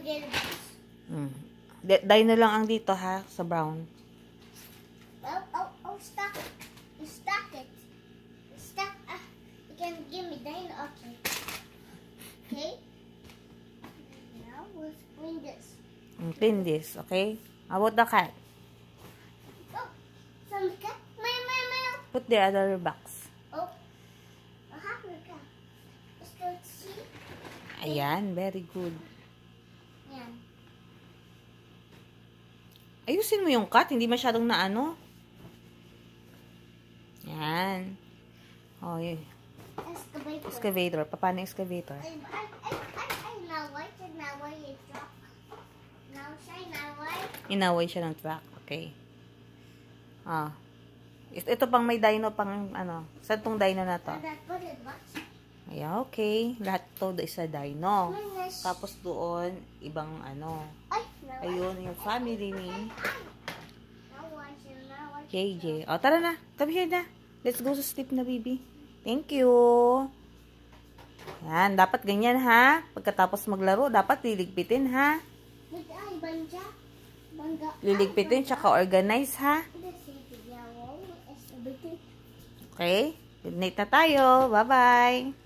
gearbox. Dino lang ang dito ha, sa brown. Oh, stack it. You stack it. You can give me dino, okay. Okay? Now, we'll clean this. Clean this, okay? How about the cat? Oh, some cat. Meow. Put the other box. Oh, a happy cat. Let's see. Ayan, very good. Yan. Ayusin mo yung cut, hindi masyadong naano. Yan. Oh, yun. Excavator. Excavator. Paano excavator? Now why you drop? Now why? Inaway siya ng truck. Okay. Ah. Ito pang may dino pang ano. Saan tong dino na to? Ayan, okay. Lahat to isa dino. Tapos doon, ibang ano. Ayun, yung family ni JJ. O, tara na. Come here na. Let's go to sleep na, baby. Thank you. Yan, dapat ganyan, ha? Pagkatapos maglaro, dapat liligpitin, ha? Liligpitin, tsaka organize, ha? Okay? Good night na tayo. Bye-bye.